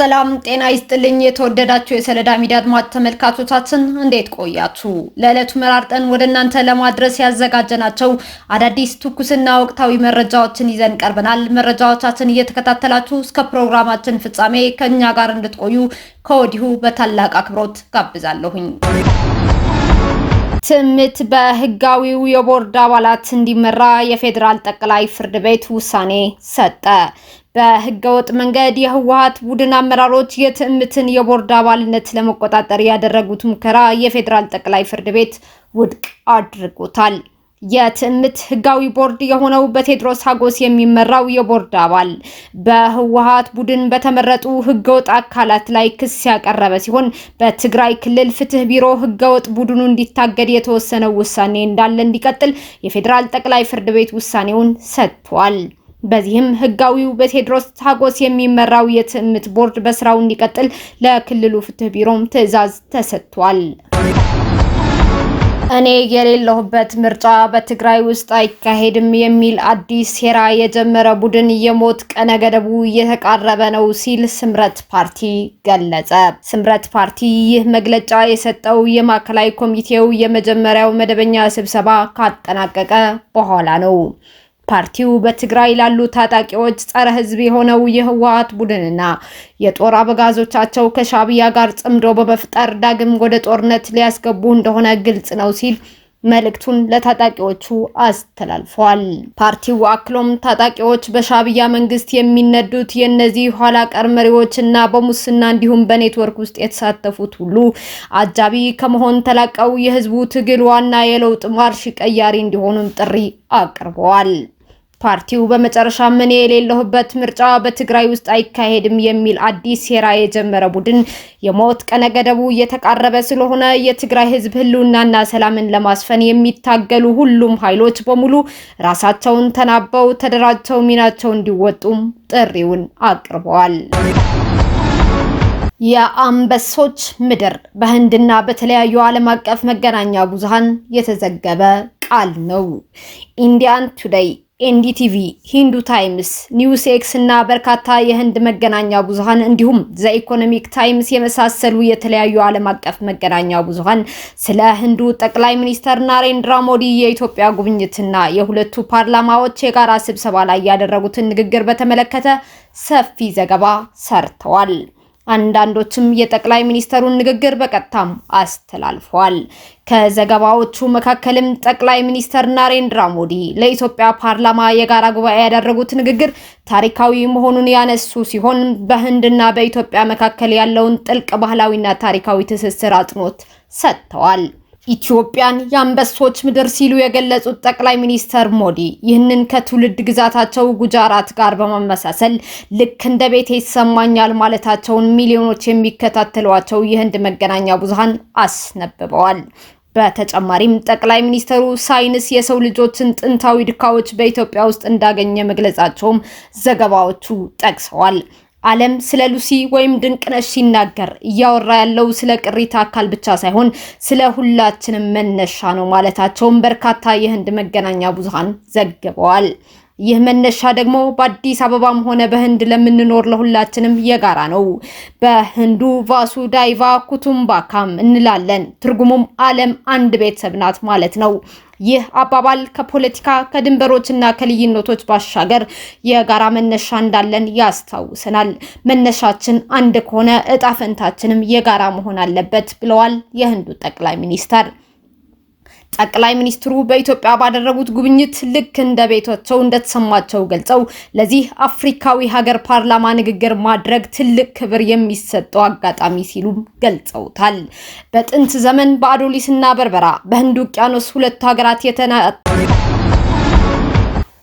ሰላም ጤና ይስጥልኝ የተወደዳችሁ የሰለዳ ሚዲያ አድማጭ ተመልካቾቻችን እንዴት ቆያችሁ? ለዕለቱ መራርጠን ወደ እናንተ ለማድረስ ያዘጋጀናቸው አዳዲስ ትኩስና ወቅታዊ መረጃዎችን ይዘን ቀርበናል። መረጃዎቻችን እየተከታተላችሁ እስከ ፕሮግራማችን ፍጻሜ ከኛ ጋር እንድትቆዩ ከወዲሁ በታላቅ አክብሮት ጋብዛለሁኝ። ትምት በህጋዊው የቦርድ አባላት እንዲመራ የፌዴራል ጠቅላይ ፍርድ ቤት ውሳኔ ሰጠ። በህገወጥ መንገድ የህወሓት ቡድን አመራሮች የትምትን የቦርድ አባልነት ለመቆጣጠር ያደረጉት ሙከራ የፌዴራል ጠቅላይ ፍርድ ቤት ውድቅ አድርጎታል። የትምት ህጋዊ ቦርድ የሆነው በቴዎድሮስ ሀጎስ የሚመራው የቦርድ አባል በህወሓት ቡድን በተመረጡ ህገወጥ አካላት ላይ ክስ ያቀረበ ሲሆን በትግራይ ክልል ፍትህ ቢሮ ህገወጥ ቡድኑ እንዲታገድ የተወሰነው ውሳኔ እንዳለ እንዲቀጥል የፌዴራል ጠቅላይ ፍርድ ቤት ውሳኔውን ሰጥቷል። በዚህም ህጋዊው በቴዎድሮስ ሀጎስ የሚመራው የትምት ቦርድ በስራው እንዲቀጥል ለክልሉ ፍትህ ቢሮም ትዕዛዝ ተሰጥቷል። እኔ የሌለሁበት ምርጫ በትግራይ ውስጥ አይካሄድም የሚል አዲስ ሴራ የጀመረ ቡድን የሞት ቀነ ገደቡ እየተቃረበ ነው ሲል ስምረት ፓርቲ ገለጸ። ስምረት ፓርቲ ይህ መግለጫ የሰጠው የማዕከላዊ ኮሚቴው የመጀመሪያው መደበኛ ስብሰባ ካጠናቀቀ በኋላ ነው። ፓርቲው በትግራይ ላሉ ታጣቂዎች ጸረ ህዝብ የሆነው የህወሓት ቡድንና የጦር አበጋዞቻቸው ከሻዕቢያ ጋር ጽምዶ በመፍጠር ዳግም ወደ ጦርነት ሊያስገቡ እንደሆነ ግልጽ ነው ሲል መልእክቱን ለታጣቂዎቹ አስተላልፏል። ፓርቲው አክሎም ታጣቂዎች በሻዕቢያ መንግስት የሚነዱት የእነዚህ ኋላ ቀር መሪዎችና በሙስና እንዲሁም በኔትወርክ ውስጥ የተሳተፉት ሁሉ አጃቢ ከመሆን ተላቀው የህዝቡ ትግል ዋና የለውጥ ማርሽ ቀያሪ እንዲሆኑም ጥሪ አቅርበዋል። ፓርቲው በመጨረሻ እኔ የሌለሁበት ምርጫ በትግራይ ውስጥ አይካሄድም የሚል አዲስ ሴራ የጀመረ ቡድን የሞት ቀነ ገደቡ እየተቃረበ ስለሆነ የትግራይ ህዝብ ህልውናና ሰላምን ለማስፈን የሚታገሉ ሁሉም ኃይሎች በሙሉ ራሳቸውን ተናበው ተደራጅተው ሚናቸው እንዲወጡም ጥሪውን አቅርበዋል። የአንበሶች ምድር በህንድና በተለያዩ ዓለም አቀፍ መገናኛ ብዙሃን የተዘገበ ቃል ነው። ኢንዲያን ቱዴይ፣ ኤንዲቲቪ፣ ሂንዱ ታይምስ፣ ኒውስ ኤክስ እና በርካታ የህንድ መገናኛ ብዙሃን እንዲሁም ዘ ኢኮኖሚክ ታይምስ የመሳሰሉ የተለያዩ ዓለም አቀፍ መገናኛ ብዙሃን ስለ ህንዱ ጠቅላይ ሚኒስተር ናሬንድራ ሞዲ የኢትዮጵያ ጉብኝትና የሁለቱ ፓርላማዎች የጋራ ስብሰባ ላይ ያደረጉትን ንግግር በተመለከተ ሰፊ ዘገባ ሰርተዋል። አንዳንዶችም የጠቅላይ ሚኒስተሩን ንግግር በቀጥታም አስተላልፈዋል። ከዘገባዎቹ መካከልም ጠቅላይ ሚኒስተር ናሬንድራ ሞዲ ለኢትዮጵያ ፓርላማ የጋራ ጉባኤ ያደረጉት ንግግር ታሪካዊ መሆኑን ያነሱ ሲሆን በህንድና በኢትዮጵያ መካከል ያለውን ጥልቅ ባህላዊና ታሪካዊ ትስስር አጽንኦት ሰጥተዋል። ኢትዮጵያን የአንበሶች ምድር ሲሉ የገለጹት ጠቅላይ ሚኒስተር ሞዲ ይህንን ከትውልድ ግዛታቸው ጉጃራት ጋር በማመሳሰል ልክ እንደ ቤቴ ይሰማኛል ማለታቸውን ሚሊዮኖች የሚከታተሏቸው የህንድ መገናኛ ብዙሃን አስነብበዋል። በተጨማሪም ጠቅላይ ሚኒስተሩ ሳይንስ የሰው ልጆችን ጥንታዊ ድካዎች በኢትዮጵያ ውስጥ እንዳገኘ መግለጻቸውም ዘገባዎቹ ጠቅሰዋል። ዓለም ስለ ሉሲ ወይም ድንቅነሽ ሲናገር እያወራ ያለው ስለ ቅሪተ አካል ብቻ ሳይሆን ስለ ሁላችንም መነሻ ነው ማለታቸውን በርካታ የህንድ መገናኛ ብዙሃን ዘግበዋል። ይህ መነሻ ደግሞ በአዲስ አበባም ሆነ በህንድ ለምንኖር ለሁላችንም የጋራ ነው። በህንዱ ቫሱዳይቫ ኩቱምባካም እንላለን። ትርጉሙም ዓለም አንድ ቤተሰብ ናት ማለት ነው። ይህ አባባል ከፖለቲካ ከድንበሮችና ከልዩነቶች ባሻገር የጋራ መነሻ እንዳለን ያስታውሰናል። መነሻችን አንድ ከሆነ እጣ ፈንታችንም የጋራ መሆን አለበት ብለዋል የህንዱ ጠቅላይ ሚኒስተር። ጠቅላይ ሚኒስትሩ በኢትዮጵያ ባደረጉት ጉብኝት ልክ እንደ ቤታቸው እንደተሰማቸው ገልጸው ለዚህ አፍሪካዊ ሀገር ፓርላማ ንግግር ማድረግ ትልቅ ክብር የሚሰጠው አጋጣሚ ሲሉም ገልጸውታል። በጥንት ዘመን በአዶሊስና በርበራ በህንድ ውቅያኖስ ሁለቱ ሀገራት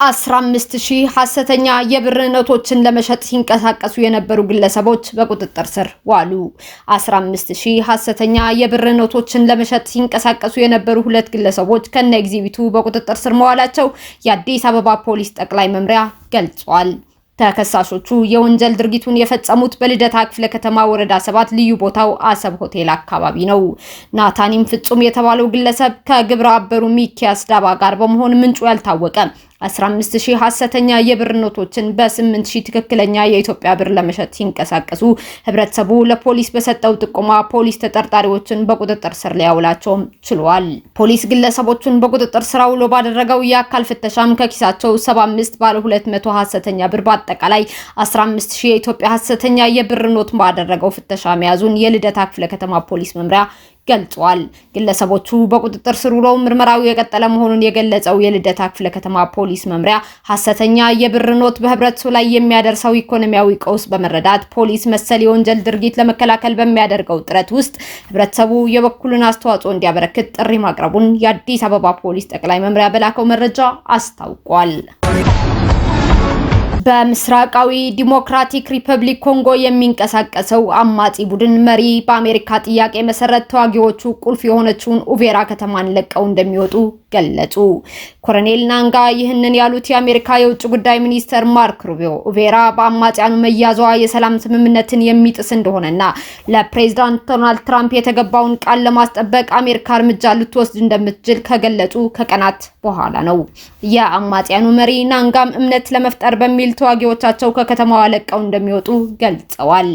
15,000 ሐሰተኛ የብር ኖቶችን ለመሸጥ ሲንቀሳቀሱ የነበሩ ግለሰቦች በቁጥጥር ስር ዋሉ። 15,000 ሐሰተኛ የብር ኖቶችን ለመሸጥ ሲንቀሳቀሱ የነበሩ ሁለት ግለሰቦች ከነ ኤግዚቢቱ በቁጥጥር ስር መዋላቸው የአዲስ አበባ ፖሊስ ጠቅላይ መምሪያ ገልጿል። ተከሳሾቹ የወንጀል ድርጊቱን የፈጸሙት በልደታ ክፍለ ከተማ ወረዳ 7 ልዩ ቦታው አሰብ ሆቴል አካባቢ ነው። ናታኒም ፍጹም የተባለው ግለሰብ ከግብረ አበሩ ሚኪያስ ዳባ ጋር በመሆን ምንጩ ያልታወቀ 15000 ሐሰተኛ የብር ኖቶችን በ8000 ትክክለኛ የኢትዮጵያ ብር ለመሸጥ ሲንቀሳቀሱ ህብረተሰቡ ለፖሊስ በሰጠው ጥቆማ ፖሊስ ተጠርጣሪዎችን በቁጥጥር ስር ሊያውላቸው ችሏል። ፖሊስ ግለሰቦቹን በቁጥጥር ስር አውሎ ባደረገው የአካል ፍተሻም ከኪሳቸው 75 ባለ 200 ሐሰተኛ ብር በአጠቃላይ 15000 የኢትዮጵያ ሐሰተኛ የብር ኖት ባደረገው ፍተሻ መያዙን የልደታ ክፍለ ከተማ ፖሊስ መምሪያ ገልጿል። ግለሰቦቹ በቁጥጥር ስር ውለው ምርመራው የቀጠለ መሆኑን የገለጸው የልደታ ክፍለ ከተማ ፖሊስ መምሪያ ሐሰተኛ የብር ኖት በህብረተሰቡ ላይ የሚያደርሰው ኢኮኖሚያዊ ቀውስ በመረዳት ፖሊስ መሰል የወንጀል ድርጊት ለመከላከል በሚያደርገው ጥረት ውስጥ ህብረተሰቡ የበኩሉን አስተዋጽኦ እንዲያበረክት ጥሪ ማቅረቡን የአዲስ አበባ ፖሊስ ጠቅላይ መምሪያ በላከው መረጃ አስታውቋል። በምስራቃዊ ዲሞክራቲክ ሪፐብሊክ ኮንጎ የሚንቀሳቀሰው አማጺ ቡድን መሪ በአሜሪካ ጥያቄ መሰረት ተዋጊዎቹ ቁልፍ የሆነችውን ኡቬራ ከተማን ለቀው እንደሚወጡ ገለጹ። ኮሎኔል ናንጋ ይህንን ያሉት የአሜሪካ የውጭ ጉዳይ ሚኒስተር ማርክ ሩቢዮ ኡቬራ በአማጺያኑ መያዟ የሰላም ስምምነትን የሚጥስ እንደሆነና ለፕሬዝዳንት ዶናልድ ትራምፕ የተገባውን ቃል ለማስጠበቅ አሜሪካ እርምጃ ልትወስድ እንደምትችል ከገለጹ ከቀናት በኋላ ነው። የአማጺያኑ መሪ ናንጋም እምነት ለመፍጠር በሚል ተዋጊዎቻቸው ከከተማዋ ለቀው እንደሚወጡ ገልጸዋል።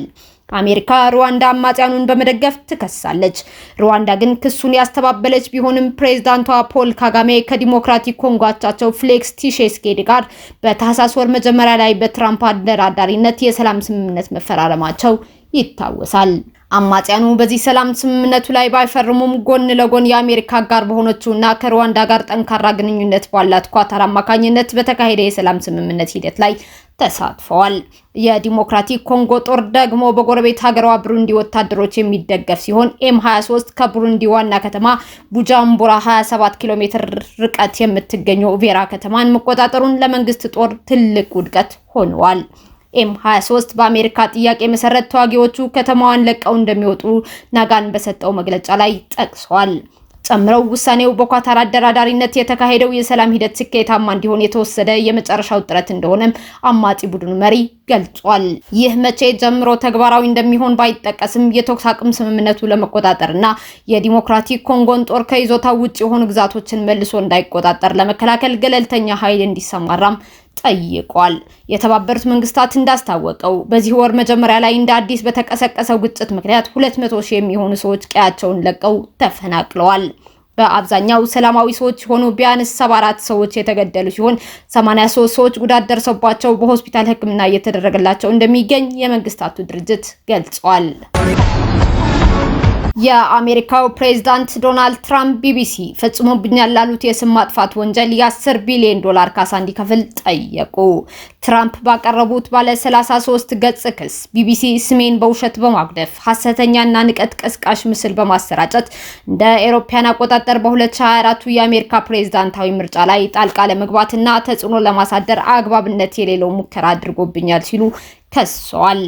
አሜሪካ ሩዋንዳ አማጺያኑን በመደገፍ ትከሳለች። ሩዋንዳ ግን ክሱን ያስተባበለች ቢሆንም ፕሬዝዳንቷ ፖል ካጋሜ ከዲሞክራቲክ ኮንጎ አቻቸው ፌሊክስ ቲሼስኬዲ ጋር በታህሳስ ወር መጀመሪያ ላይ በትራምፕ አደራዳሪነት የሰላም ስምምነት መፈራረማቸው ይታወሳል። አማጺያኑ በዚህ ሰላም ስምምነቱ ላይ ባይፈርሙም ጎን ለጎን የአሜሪካ ጋር በሆነችውና ከሩዋንዳ ጋር ጠንካራ ግንኙነት ባላት ኳታር አማካኝነት በተካሄደ የሰላም ስምምነት ሂደት ላይ ተሳትፈዋል። የዲሞክራቲክ ኮንጎ ጦር ደግሞ በጎረቤት ሀገሯ ብሩንዲ ወታደሮች የሚደገፍ ሲሆን ኤም23 ከብሩንዲ ዋና ከተማ ቡጃምቡራ 27 ኪሎ ሜትር ርቀት የምትገኘው ኡቬራ ከተማን መቆጣጠሩን ለመንግስት ጦር ትልቅ ውድቀት ሆኗል። ኤም23 በአሜሪካ ጥያቄ መሰረት ተዋጊዎቹ ከተማዋን ለቀው እንደሚወጡ ናጋን በሰጠው መግለጫ ላይ ጠቅሷል። ጨምረው ውሳኔው በኳታር አደራዳሪነት የተካሄደው የሰላም ሂደት ስኬታማ እንዲሆን የተወሰደ የመጨረሻው ጥረት እንደሆነም አማጺ ቡድኑ መሪ ገልጿል። ይህ መቼ ጀምሮ ተግባራዊ እንደሚሆን ባይጠቀስም የተኩስ አቁም ስምምነቱ ለመቆጣጠርና የዲሞክራቲክ ኮንጎን ጦር ከይዞታው ውጭ የሆኑ ግዛቶችን መልሶ እንዳይቆጣጠር ለመከላከል ገለልተኛ ኃይል እንዲሰማራም ጠይቋል። የተባበሩት መንግስታት እንዳስታወቀው በዚህ ወር መጀመሪያ ላይ እንደ አዲስ በተቀሰቀሰው ግጭት ምክንያት 200,000 የሚሆኑ ሰዎች ቀያቸውን ለቀው ተፈናቅለዋል። በአብዛኛው ሰላማዊ ሰዎች ሆኑ ቢያንስ 74 ሰዎች የተገደሉ ሲሆን 83 ሰዎች ጉዳት ደርሶባቸው በሆስፒታል ሕክምና እየተደረገላቸው እንደሚገኝ የመንግስታቱ ድርጅት ገልጿል። የአሜሪካው ፕሬዝዳንት ዶናልድ ትራምፕ ቢቢሲ ፈጽሞብኛል ላሉት የስም ማጥፋት ወንጀል የ10 ቢሊዮን ዶላር ካሳ እንዲከፍል ጠየቁ። ትራምፕ ባቀረቡት ባለ 33 ገጽ ክስ ቢቢሲ ስሜን በውሸት በማጉደፍ ሐሰተኛና ንቀት ቀስቃሽ ምስል በማሰራጨት እንደ አውሮፓውያን አቆጣጠር በ2024 የአሜሪካ ፕሬዝዳንታዊ ምርጫ ላይ ጣልቃ ለመግባትና ተጽዕኖ ለማሳደር አግባብነት የሌለው ሙከራ አድርጎብኛል ሲሉ ከሰዋል።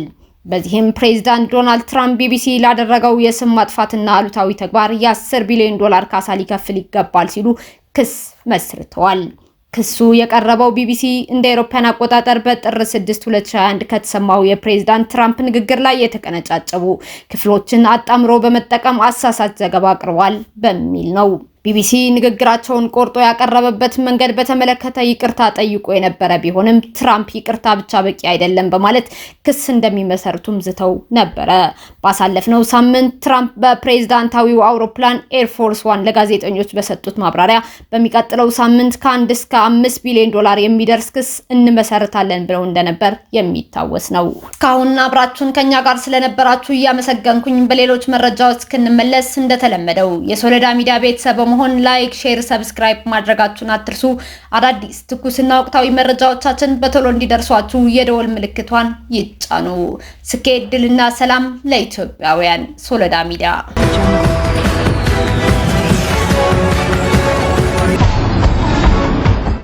በዚህም ፕሬዝዳንት ዶናልድ ትራምፕ ቢቢሲ ላደረገው የስም ማጥፋትና አሉታዊ ተግባር የ10 ቢሊዮን ዶላር ካሳ ሊከፍል ይገባል ሲሉ ክስ መስርተዋል። ክሱ የቀረበው ቢቢሲ እንደ አውሮፓውያን አቆጣጠር በጥር 6 2021 ከተሰማው የፕሬዝዳንት ትራምፕ ንግግር ላይ የተቀነጫጨቡ ክፍሎችን አጣምሮ በመጠቀም አሳሳች ዘገባ አቅርቧል በሚል ነው። ቢቢሲ ንግግራቸውን ቆርጦ ያቀረበበት መንገድ በተመለከተ ይቅርታ ጠይቆ የነበረ ቢሆንም ትራምፕ ይቅርታ ብቻ በቂ አይደለም በማለት ክስ እንደሚመሰርቱም ዝተው ነበረ። ባሳለፍነው ሳምንት ትራምፕ በፕሬዝዳንታዊው አውሮፕላን ኤርፎርስ ዋን ለጋዜጠኞች በሰጡት ማብራሪያ በሚቀጥለው ሳምንት ከ1 እስከ 5 ቢሊዮን ዶላር የሚደርስ ክስ እንመሰርታለን ብለው እንደነበር የሚታወስ ነው። እስካሁን አብራችሁን ከኛ ጋር ስለነበራችሁ እያመሰገንኩኝ በሌሎች መረጃዎች እስክንመለስ እንደተለመደው የሶለዳ ሚዲያ ቤተሰብ መሆን ላይክ፣ ሼር፣ ሰብስክራይብ ማድረጋችሁን አትርሱ። አዳዲስ ትኩስና ወቅታዊ መረጃዎቻችን በቶሎ እንዲደርሷችሁ የደወል ምልክቷን ይጫኑ። ስኬት፣ ድልና ሰላም ለኢትዮጵያውያን። ሶለዳ ሚዲያ